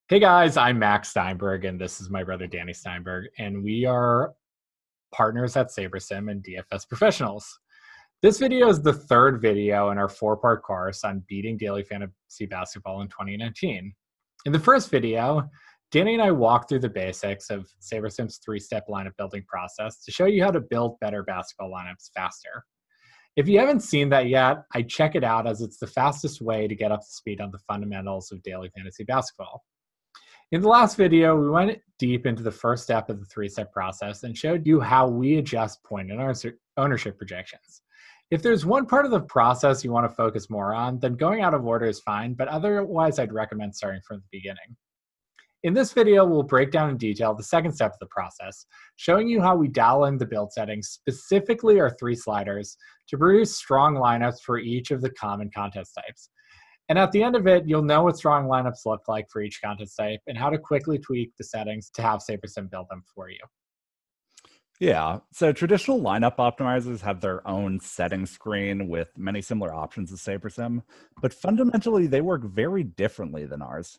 Hey guys, I'm Max Steinberg, and this is my brother Danny Steinberg, and we are partners at SaberSim and DFS professionals. This video is the third video in our four-part course on beating daily fantasy basketball in 2019. In the first video, Danny and I walked through the basics of SaberSim's three-step lineup building process to show you how to build better basketball lineups faster. If you haven't seen that yet, I check it out as it's the fastest way to get up to speed on the fundamentals of daily fantasy basketball. In the last video, we went deep into the first step of the three-step process and showed you how we adjust point and ownership projections. If there's one part of the process you want to focus more on, then going out of order is fine, but otherwise I'd recommend starting from the beginning. In this video, we'll break down in detail the second step of the process, showing you how we dial in the build settings, specifically our three sliders, to produce strong lineups for each of the common contest types. And at the end of it, you'll know what strong lineups look like for each contest type and how to quickly tweak the settings to have SaberSim build them for you. Yeah, so traditional lineup optimizers have their own settings screen with many similar options as SaberSim, but fundamentally they work very differently than ours.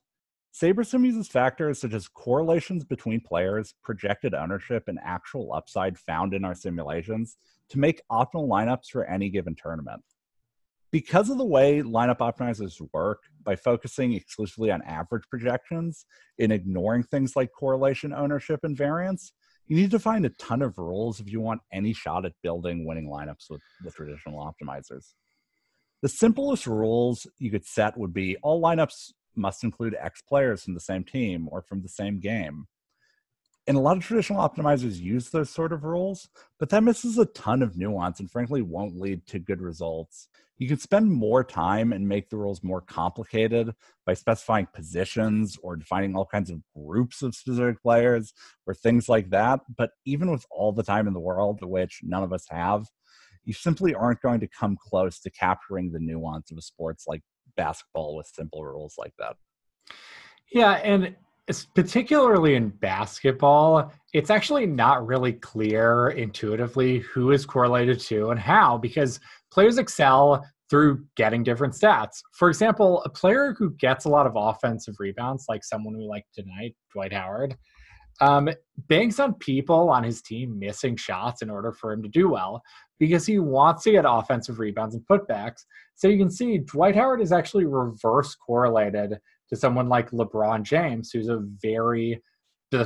SaberSim uses factors such as correlations between players, projected ownership, and actual upside found in our simulations to make optimal lineups for any given tournament. Because of the way lineup optimizers work, by focusing exclusively on average projections and ignoring things like correlation, ownership, and variance, you need to find a ton of rules if you want any shot at building winning lineups with traditional optimizers. The simplest rules you could set would be all lineups must include X players from the same team or from the same game. And a lot of traditional optimizers use those sort of rules, but that misses a ton of nuance and frankly won't lead to good results. You can spend more time and make the rules more complicated by specifying positions or defining all kinds of groups of specific players or things like that. But even with all the time in the world, which none of us have, you simply aren't going to come close to capturing the nuance of a sports like basketball with simple rules like that. Yeah, and particularly in basketball, it's actually not really clear intuitively who is correlated to and how, because players excel through getting different stats. For example, a player who gets a lot of offensive rebounds, like someone we like tonight, Dwight Howard, banks on people on his team missing shots in order for him to do well because he wants to get offensive rebounds and putbacks. So you can see Dwight Howard is actually reverse correlated to someone like LeBron James, who's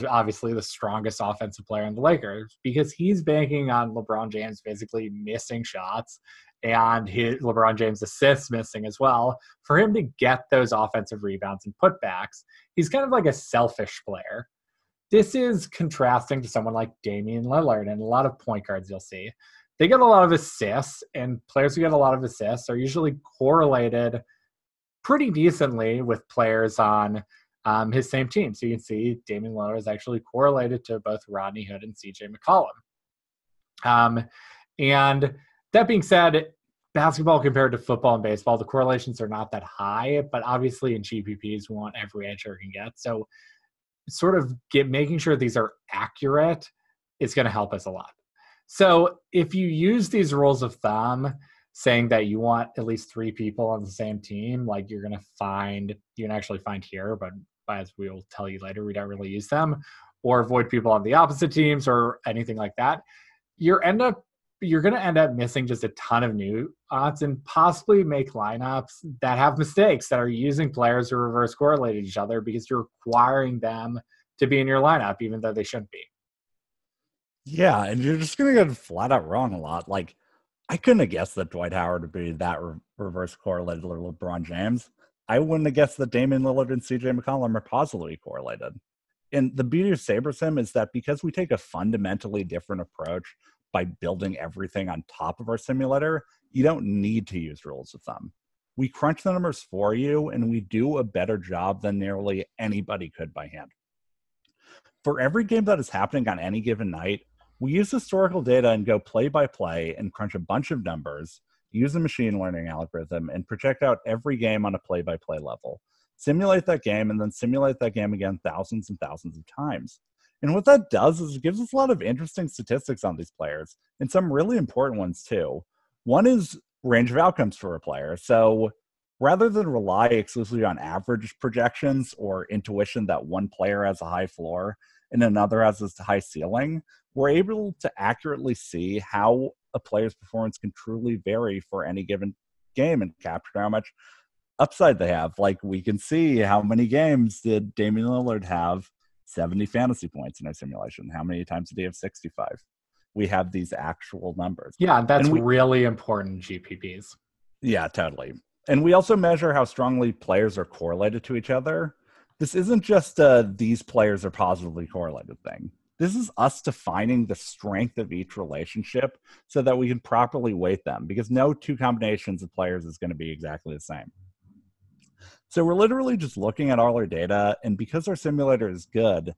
obviously the strongest offensive player in the Lakers, because he's banking on LeBron James basically missing shots and LeBron James assists missing as well for him to get those offensive rebounds and putbacks. He's kind of like a selfish player. This is contrasting to someone like Damian Lillard and a lot of point guards you'll see. They get a lot of assists, and players who get a lot of assists are usually correlated pretty decently with players on his same team. So you can see Damian Lillard is actually correlated to both Rodney Hood and CJ McCollum. And that being said, basketball compared to football and baseball, the correlations are not that high, but obviously in GPPs, we want every edger can get. So sort of making sure these are accurate is going to help us a lot. So if you use these rules of thumb, saying that you want at least three people on the same team, like you can actually find here, but as we will tell you later, we don't really use them, or avoid people on the opposite teams or anything like that, you're going to end up missing just a ton of nuance and possibly make lineups that have mistakes that are using players who reverse correlate each other because you're requiring them to be in your lineup, even though they shouldn't be. Yeah, and you're just going to get flat out wrong a lot. Like, I couldn't have guessed that Dwight Howard would be that reverse correlated to LeBron James. I wouldn't have guessed that Damian Lillard and CJ McCollum are positively correlated. And the beauty of SaberSim is that because we take a fundamentally different approach by building everything on top of our simulator, you don't need to use rules of thumb. We crunch the numbers for you, and we do a better job than nearly anybody could by hand. For every game that is happening on any given night, we use historical data and go play by play and crunch a bunch of numbers, use a machine learning algorithm, and project out every game on a play by play level. Simulate that game and then simulate that game again thousands and thousands of times. And what that does is it gives us a lot of interesting statistics on these players, and some really important ones too. One is range of outcomes for a player. So Rather than rely exclusively on average projections or intuition that one player has a high floor and another has a high ceiling, we're able to accurately see how a player's performance can truly vary for any given game and capture how much upside they have. Like, we can see how many games did Damian Lillard have 70 fantasy points in our simulation? How many times did he have 65? We have these actual numbers. Yeah, that's really important in GPPs. Yeah, totally. And we also measure how strongly players are correlated to each other. This isn't just these players are positively correlated thing. This is us defining the strength of each relationship so that we can properly weight them, because no two combinations of players is going to be exactly the same. So we're literally just looking at all our data, and because our simulator is good,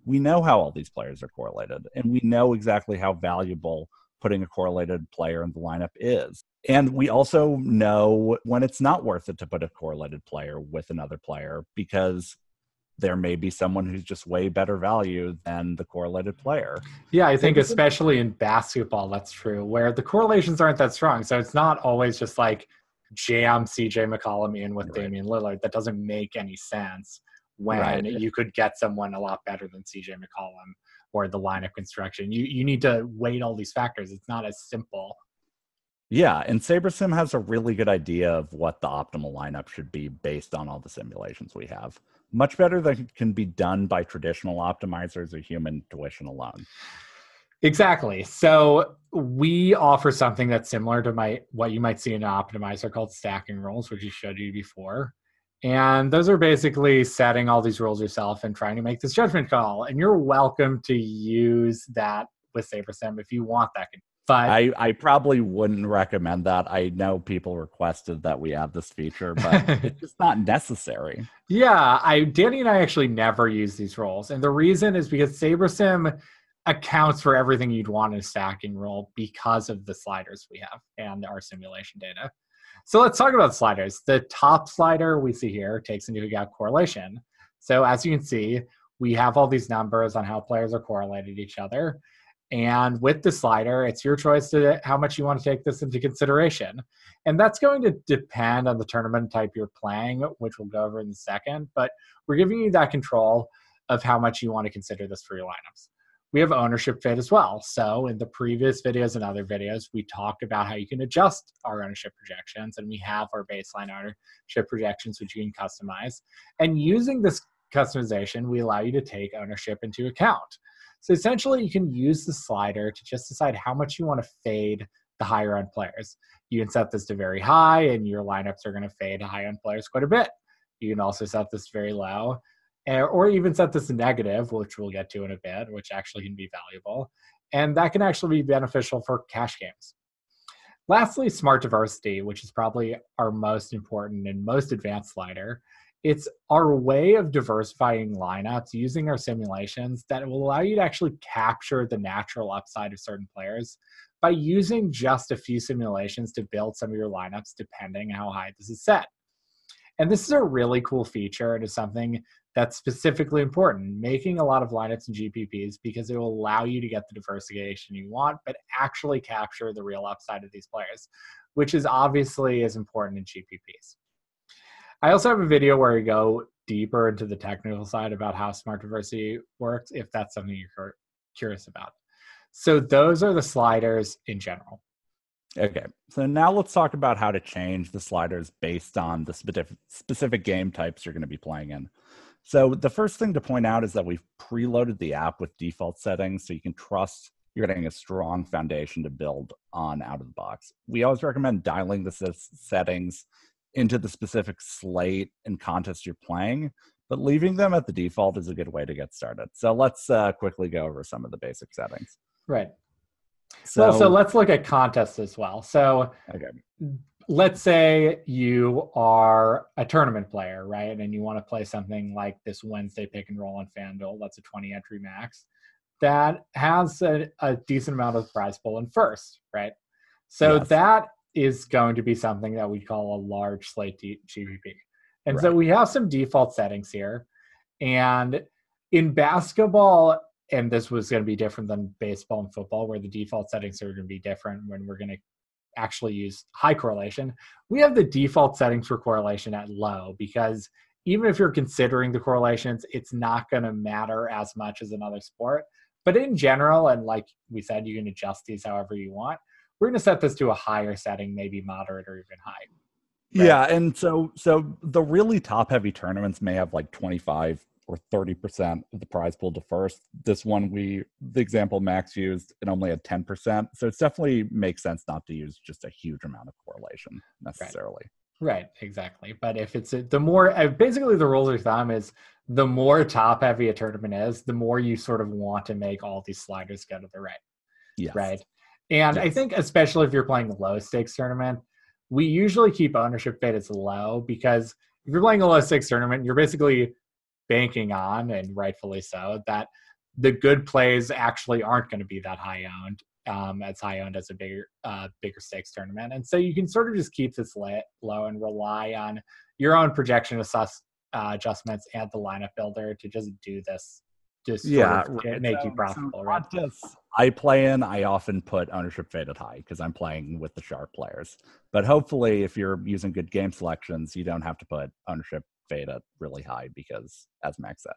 we know how all these players are correlated, and we know exactly how valuable putting a correlated player in the lineup is. And we also know when it's not worth it to put a correlated player with another player, because there may be someone who's just way better value than the correlated player. Yeah, I think especially in basketball, that's true, where the correlations aren't that strong. So it's not always just like jam CJ McCollum in with Damian Lillard. That doesn't make any sense when you could get someone a lot better than CJ McCollum, or the lineup construction. You need to weight all these factors. It's not as simple. Yeah, and SaberSim has a really good idea of what the optimal lineup should be based on all the simulations we have. Much better than can be done by traditional optimizers or human intuition alone. Exactly. So we offer something that's similar to what you might see in an optimizer called stacking rules, which we showed you before. And those are basically setting all these rules yourself and trying to make this judgment call. And you're welcome to use that with SaberSim if you want that. But I probably wouldn't recommend that. I know people requested that we add this feature, but it's just not necessary. Yeah, Danny and I actually never use these roles. And the reason is because SaberSim accounts for everything you'd want in a stacking role because of the sliders we have and our simulation data. So let's talk about sliders. The top slider we see here takes into account correlation. So as you can see, we have all these numbers on how players are correlated to each other. And with the slider, it's your choice to how much you want to take this into consideration. And that's going to depend on the tournament type you're playing, which we'll go over in a second. But we're giving you that control of how much you want to consider this for your lineups. We have ownership fit as well. So in the previous videos and other videos, we talked about how you can adjust our ownership projections, and we have our baseline ownership projections, which you can customize. And using this customization, we allow you to take ownership into account. So essentially, you can use the slider to just decide how much you want to fade the higher end players. You can set this to very high, and your lineups are going to fade high end players quite a bit. You can also set this very low, or even set this to negative, which we'll get to in a bit, which actually can be valuable. And that can actually be beneficial for cash games. Lastly, smart diversity, which is probably our most important and most advanced slider. It's our way of diversifying lineups using our simulations that will allow you to actually capture the natural upside of certain players by using just a few simulations to build some of your lineups depending how high this is set. And this is a really cool feature. It is something that's specifically important, making a lot of lineups and GPPs, because it will allow you to get the diversification you want, but actually capture the real upside of these players, which is obviously as important in GPPs. I also have a video where we go deeper into the technical side about how smart diversity works, if that's something you're curious about. So those are the sliders in general. Okay, so now let's talk about how to change the sliders based on the specific game types you're going to be playing in. So the first thing to point out is that we've preloaded the app with default settings, so you can trust you're getting a strong foundation to build on out of the box. We always recommend dialing the settings into the specific slate and contest you're playing, but leaving them at the default is a good way to get started. So let's quickly go over some of the basic settings. Right. So let's look at contests as well. So let's say you are a tournament player, right? And you want to play something like this Wednesday pick and roll on FanDuel. That's a 20 entry max that has a decent amount of prize pool in first, right? So that is going to be something that we call a large slate GPP. And so we have some default settings here. And in basketball, and this was going to be different than baseball and football, where the default settings are going to be different when we're going to actually use high correlation. We have the default settings for correlation at low, because even if you're considering the correlations, it's not going to matter as much as another sport. But in general, and like we said, you can adjust these however you want. We're going to set this to a higher setting, maybe moderate or even high. Right? Yeah, and so the really top-heavy tournaments may have like 25 or 30% of the prize pool to first. This one, the example Max used, it only had 10%. So it definitely makes sense not to use just a huge amount of correlation necessarily. Right, exactly. But if it's the more, basically the rules of thumb is the more top heavy a tournament is, the more you sort of want to make all these sliders go to the right. Yes. Right. And I think especially if you're playing a low stakes tournament, we usually keep ownership faded low, because if you're playing a low stakes tournament, you're basically banking on, and rightfully so, that the good plays actually aren't going to be that high owned. As high owned as a bigger stakes tournament. And so you can sort of just keep this low and rely on your own projection adjustments and the lineup builder to just do this. Just make you profitable. So contests I play in, I often put ownership faded high because I'm playing with the sharp players. But hopefully if you're using good game selections, you don't have to put ownership faded really high, because as Max said,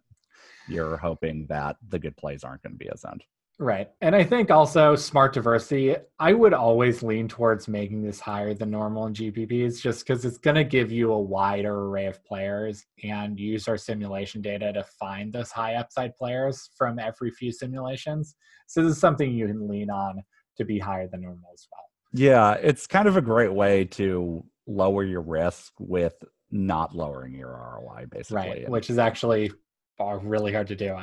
you're hoping that the good plays aren't going to be as owned. Right. And I think also smart diversity, I would always lean towards making this higher than normal in GPPs, just because it's going to give you a wider array of players, and use our simulation data to find those high upside players from every few simulations. So this is something you can lean on to be higher than normal as well. Yeah, it's kind of a great way to lower your risk with not lowering your ROI, basically. Right, which is actually really hard to do.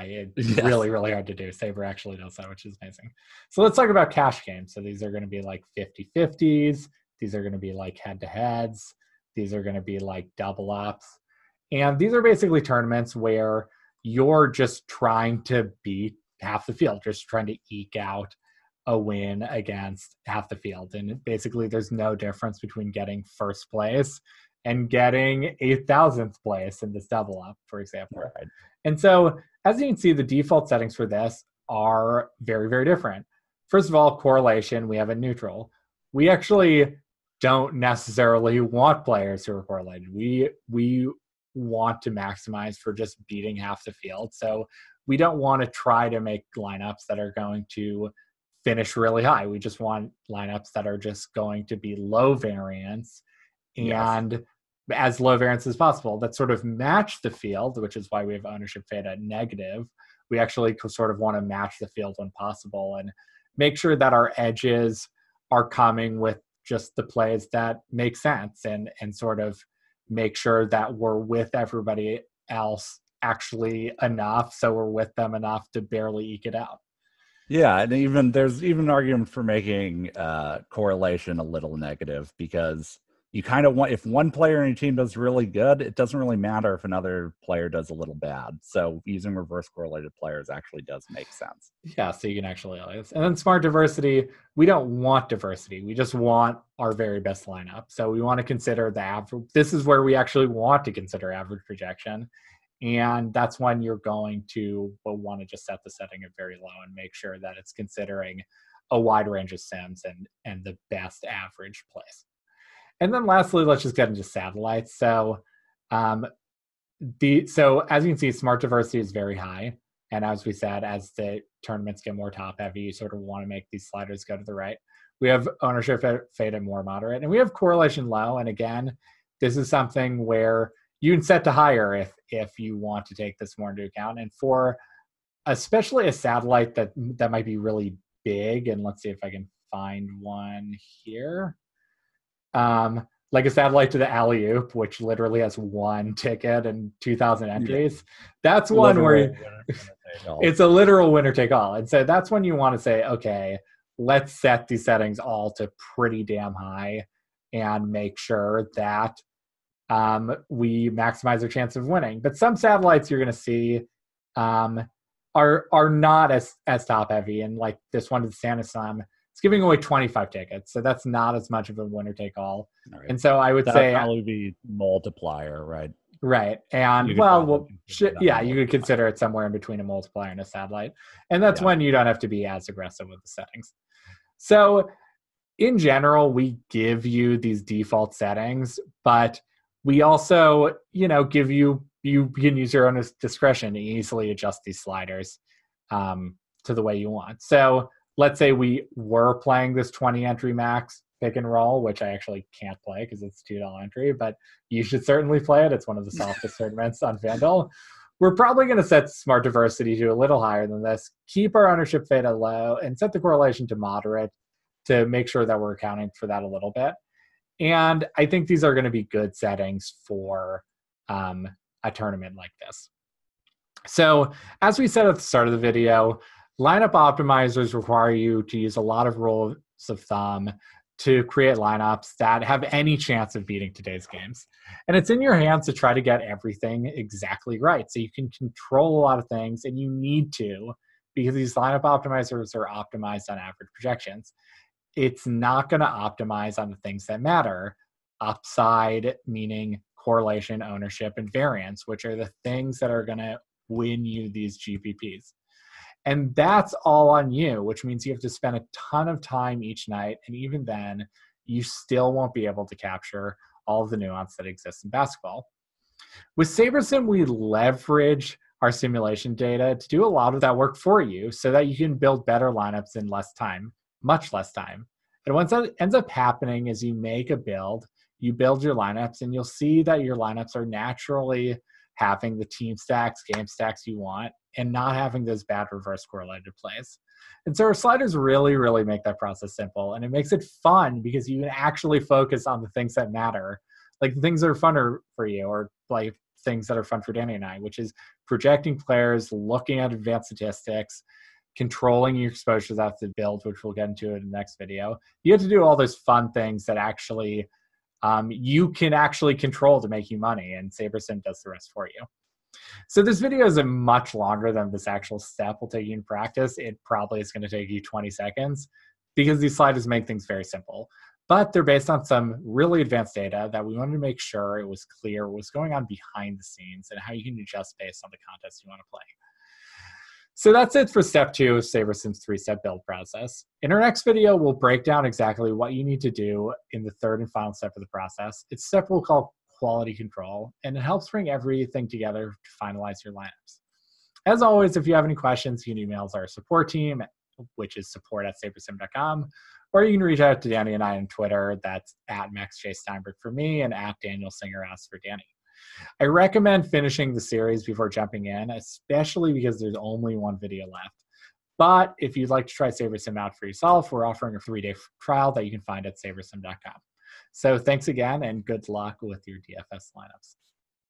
Really, really hard to do. Saber actually does that, which is amazing. So let's talk about cash games. So these are going to be like 50-50s. These are going to be like head-to-heads. These are going to be like double ups. And these are basically tournaments where you're just trying to beat half the field, just trying to eke out a win against half the field. And basically there's no difference between getting first place and getting 8,000th place in this double up, for example. Right. And so, as you can see, the default settings for this are very, very different. First of all, correlation, we have a neutral. We actually don't necessarily want players who are correlated. We want to maximize for just beating half the field. So we don't want to try to make lineups that are going to finish really high. We just want lineups that are just going to be low variance and as low variance as possible, that sort of match the field, which is why we have ownership fade at negative. We actually sort of want to match the field when possible and make sure that our edges are coming with just the plays that make sense, and sort of make sure that we're with everybody else actually enough, so we're with them enough to barely eke it out. Yeah, and there's even an argument for making correlation a little negative, because you kind of want, if one player in your team does really good, it doesn't really matter if another player does a little bad. So using reverse correlated players actually does make sense. Yeah, so you can actually, and then smart diversity, we don't want diversity. We just want our very best lineup. So we want to consider the average. This is where we actually want to consider average projection. And that's when you're going to want to just set the setting at very low and make sure that it's considering a wide range of sims and the best average place. And then lastly, let's just get into satellites. So as you can see, smart diversity is very high. And as we said, as the tournaments get more top heavy, you sort of want to make these sliders go to the right. We have ownership fade and more moderate, and we have correlation low. And again, this is something where you can set to higher if you want to take this more into account. And for especially a satellite that might be really big, and let's see if I can find one here. Like a satellite to the alley-oop, which literally has one ticket and 2,000 entries. That's one where it's a literal winner take all. And so that's when you want to say, okay, let's set these settings all to pretty damn high and make sure that we maximize our chance of winning. But some satellites you're going to see are not as top heavy, and like this one to the SaberSim, it's giving away 25 tickets, so that's not as much of a winner take all. Right. And so I would say probably be multiplier, right? Right, and you could consider it somewhere in between a multiplier and a satellite, and that's when you don't have to be as aggressive with the settings. So in general, we give you these default settings, but we also, give you can use your own discretion to easily adjust these sliders to the way you want. So let's say we were playing this 20 entry max pick and roll, which I actually can't play because it's $2 entry, but you should certainly play it. It's one of the softest tournaments on FanDuel. We're probably going to set smart diversity to a little higher than this, keep our ownership theta low, and set the correlation to moderate to make sure that we're accounting for that a little bit. And I think these are going to be good settings for a tournament like this. So as we said at the start of the video, lineup optimizers require you to use a lot of rules of thumb to create lineups that have any chance of beating today's games. And it's in your hands to try to get everything exactly right. So you can control a lot of things, and you need to, because these lineup optimizers are optimized on average projections. It's not going to optimize on the things that matter. Upside, meaning correlation, ownership, and variance, which are the things that are going to win you these GPPs. And that's all on you, which means you have to spend a ton of time each night. And even then, you still won't be able to capture all of the nuance that exists in basketball. With SaberSim, we leverage our simulation data to do a lot of that work for you so that you can build better lineups in less time, much less time. And what ends up happening is you make a build, you build your lineups, and you'll see that your lineups are naturally having the team stacks, game stacks you want, and not having those bad reverse correlated plays. And so our sliders really, really make that process simple. And it makes it fun because you can actually focus on the things that matter, like the things that are funner for you, or like things that are fun for Danny and I, which is projecting players, looking at advanced statistics, controlling your exposures after the build, which we'll get into in the next video. You have to do all those fun things that actually you can actually control to make you money, and SaberSim does the rest for you. So this video is much longer than this actual step will take you in practice. It probably is going to take you 20 seconds because these sliders make things very simple. But they're based on some really advanced data that we wanted to make sure it was clear what was going on behind the scenes and how you can adjust based on the contest you want to play. So that's it for step 2 of SaberSim's 3-step build process. In our next video, we'll break down exactly what you need to do in the third and final step of the process. It's a step we'll call quality control, and it helps bring everything together to finalize your lineups. As always, if you have any questions, you can email our support team, which is support@sabersim.com, or you can reach out to Danny and I on Twitter. That's @MaxJSteinberg for me and @DanielSingerS for Danny. I recommend finishing the series before jumping in, especially because there's only one video left. But if you'd like to try SaberSim out for yourself, we're offering a 3-day trial that you can find at SaberSim.com. So thanks again, and good luck with your DFS lineups.